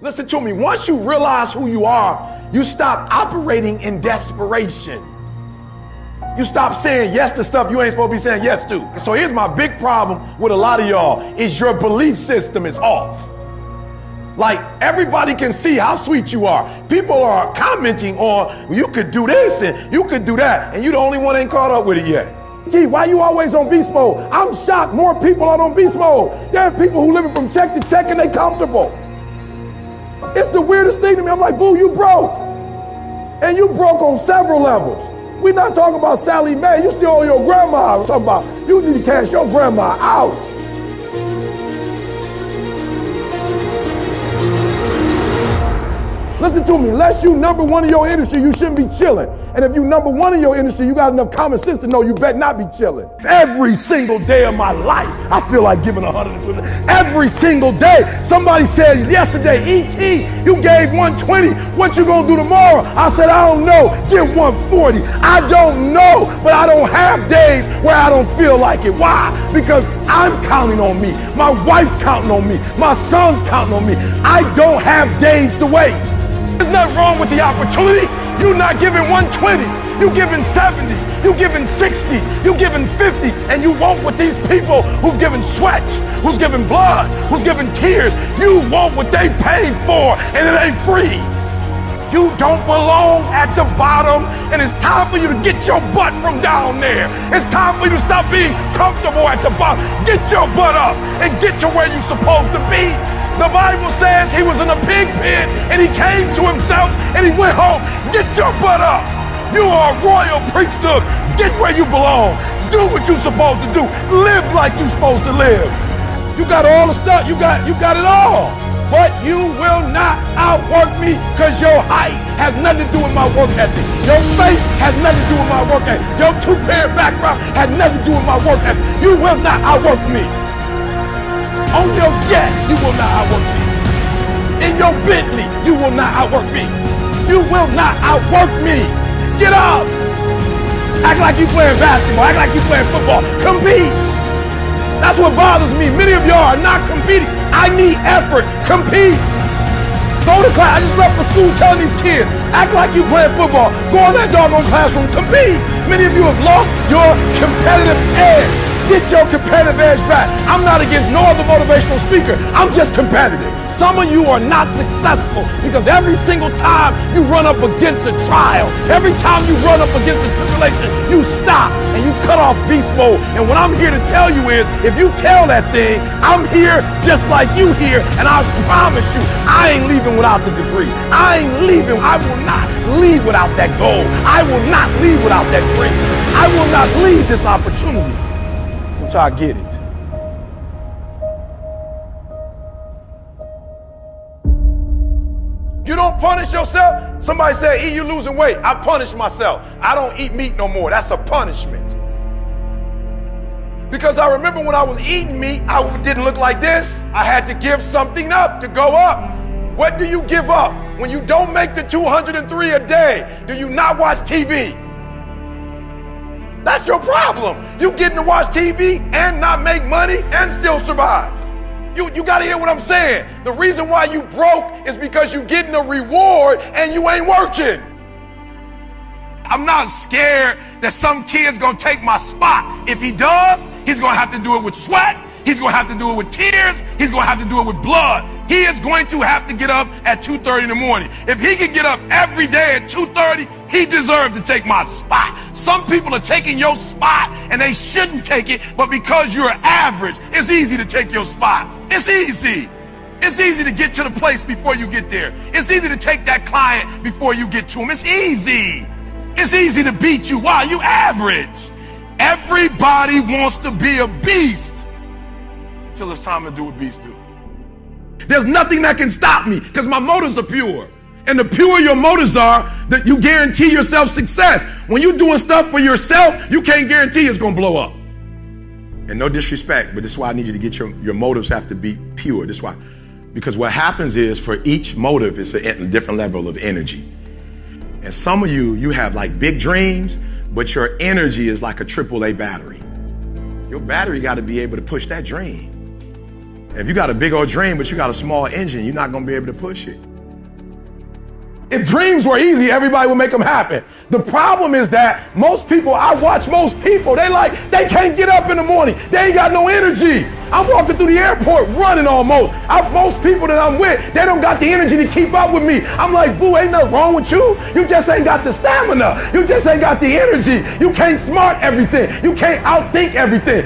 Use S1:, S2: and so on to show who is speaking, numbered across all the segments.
S1: Listen to me. Once you realize who you are, you stop operating in desperation. You stop saying yes to stuff you ain't supposed to be saying yes to. So here's my big problem with a lot of y'all is your belief system is off. Like everybody can see how sweet you are. People are commenting on, well, you could do this and you could do that, and you the only one ain't caught up with it yet.
S2: Gee, why you always on beast mode? I'm shocked more people are on beast mode. There are people who living from check to check and they comfortable. It's the weirdest thing to me. I'm like, boo, you broke. And you broke on several levels. We're not talking about Sally Mae. You still owe your grandma. We're talking about you need to cash your grandma out. Listen to me, unless you number one in your industry, you shouldn't be chilling. And if you number one in your industry, you got enough common sense to know you better not be chilling. Every single day of my life, I feel like giving 120. Every single day. Somebody said yesterday, E.T., you gave 120. What you gonna do tomorrow? I said, I don't know. Give 140. I don't know, but I don't have days where I don't feel like it. Why? Because I'm counting on me. My wife's counting on me. My son's counting on me. I don't have days to waste. There's nothing wrong with the opportunity. You're not giving 120. You're giving 70. You're giving 60. You're giving 50. And you want what these people who've given sweat, who's given blood, who's given tears, you want what they paid for, and it ain't free. You don't belong at the bottom, and it's time for you to get your butt from down there. It's time for you to stop being comfortable at the bottom. Get your butt up and get to where you're supposed to be. The Bible says he was in a pig pen and he came to himself and he went home. Get your butt up. You are a royal priesthood. Get where you belong. Do what you're supposed to do. Live like you're supposed to live. You got all the stuff. You got it all. But you will not outwork me because your height has nothing to do with my work ethic. Your face has nothing to do with my work ethic. Your two-parent background has nothing to do with my work ethic. You will not outwork me. On your jet, you will not outwork me. In your Bentley, you will not outwork me. You will not outwork me. Get up. Act like you playing basketball. Act like you playing football. Compete. That's what bothers me. Many of y'all are not competing. I need effort. Compete. Go to class. I just left for school telling these kids, act like you playing football. Go in that doggone classroom. Compete. Many of you have lost your competitive edge. Get your competitive edge back. I'm not against no other motivational speaker. I'm just competitive. Some of you are not successful because every single time you run up against a trial, every time you run up against a tribulation, you stop and you cut off beast mode. And what I'm here to tell you is, if you tell that thing, I'm here just like you here, and I promise you, I ain't leaving without the degree. I ain't leaving. I will not leave without that goal. I will not leave without that dream. I will not leave this opportunity until I get it. You don't punish yourself. Somebody said, E, you losing weight. I punish myself. I don't eat meat no more. That's a punishment. Because I remember when I was eating meat, I didn't look like this. I had to give something up to go up. What do you give up? When you don't make the 203 a day, do you not watch TV? That's your problem. You getting to watch TV and not make money and still survive. You got to hear what I'm saying. The reason why you broke is because you getting a reward and you ain't working. I'm not scared that some kid's going to take my spot. If he does, he's going to have to do it with sweat. He's going to have to do it with tears. He's going to have to do it with blood. He is going to have to get up at 2:30 in the morning. If he can get up every day at 2:30, he deserves to take my spot. Some people are taking your spot and they shouldn't take it, but because you're average, it's easy to take your spot. It's easy. It's easy to get to the place before you get there. It's easy to take that client before you get to him. It's easy. It's easy to beat you. Why? You average. Everybody wants to be a beast until it's time to do what beasts do. There's nothing that can stop me because my motives are pure. And the purer your motives are, that you guarantee yourself success. When you're doing stuff for yourself, you can't guarantee it's going to blow up. And no disrespect, but this is why I need you to get your motives have to be pure. This is why. Because what happens is, for each motive, it's a different level of energy. And some of you have like big dreams, but your energy is like a AAA battery. Your battery got to be able to push that dream.
S1: If you got a big old dream, but you got a small engine, you're not gonna be able to push it.
S2: If dreams were easy, everybody would make them happen. The problem is that most people, I watch most people, they can't get up in the morning. They ain't got no energy. I'm walking through the airport running almost. Most people that I'm with, they don't got the energy to keep up with me. I'm like, boo, ain't nothing wrong with you. You just ain't got the stamina. You just ain't got the energy. You can't smart everything. You can't outthink everything.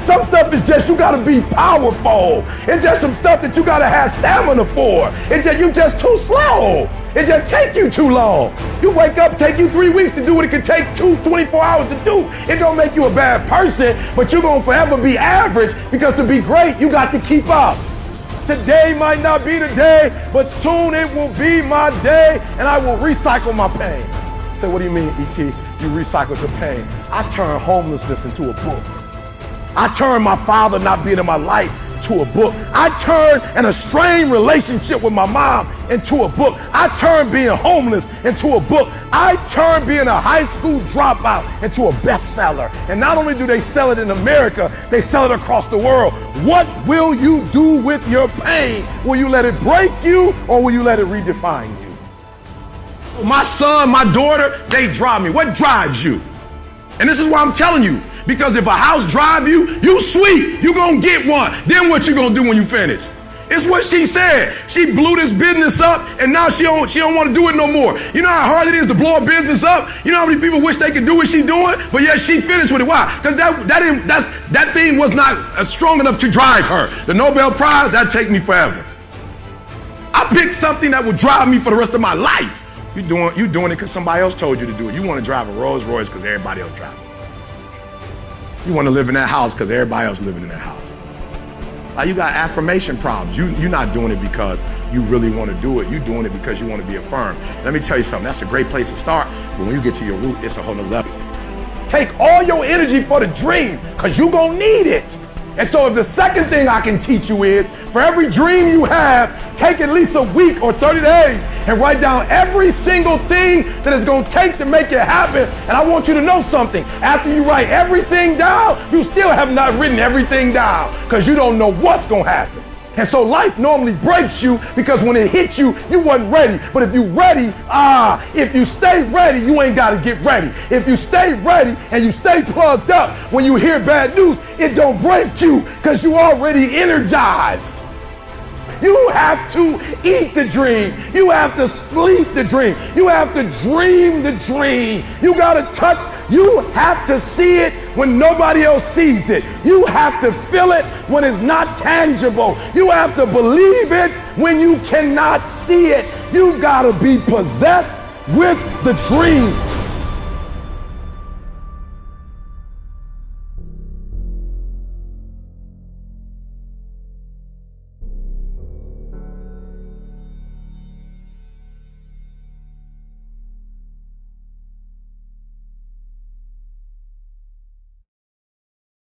S2: Some stuff is just, you gotta be powerful. It's just some stuff that you gotta have stamina for. You just too slow. It just take you too long. You wake up, take you 3 weeks to do what it could take 24 hours to do. It don't make you a bad person, but you're gonna forever be average, because to be great, you got to keep up. Today might not be the day, but soon it will be my day, and I will recycle my pain. Say, what do you mean, E.T.? You recycled your pain. I turned homelessness into a book. I turned my father not being in my life to a book. I turned an estranged relationship with my mom into a book. I turned being homeless into a book. I turned being a high school dropout into a bestseller. And not only do they sell it in America, they sell it across the world. What will you do with your pain? Will you let it break you, or will you let it redefine you? My son, my daughter, they drive me. What drives you? And this is why I'm telling you, because if a house drive you, you sweet, you gonna get one. Then what you gonna do when you finish? It's what she said. She blew this business up, and now she don't want to do it no more. You know how hard it is to blow a business up? You know how many people wish they could do what she doing? But yet she finished with it. Why? Because that thing was not strong enough to drive her. The Nobel Prize, that'd take me forever. I picked something that would drive me for the rest of my life. You doing it because somebody else told you to do it. You want to drive a Rolls Royce because everybody else drives it. You want to live in that house because everybody else living in that house. Like, you got affirmation problems. You're not doing it because you really want to do it. You're doing it because you want to be affirmed. Let me tell you something. That's a great place to start. But when you get to your root, it's a whole nother level. Take all your energy for the dream, because you're going to need it. And so if the second thing I can teach you is, for every dream you have, take at least a week or 30 days and write down every single thing that it's going to take to make it happen. And I want you to know something. After you write everything down, you still have not written everything down, because you don't know what's going to happen. And so life normally breaks you, because when it hits you, you wasn't ready. But if you ready, if you stay ready, you ain't got to get ready. If you stay ready and you stay plugged up, when you hear bad news, it don't break you, because you already energized. You have to eat the dream. You have to sleep the dream. You have to dream the dream. You got to touch. You have to see it when nobody else sees it. You have to feel it when it's not tangible. You have to believe it when you cannot see it. You got to be possessed with the dream.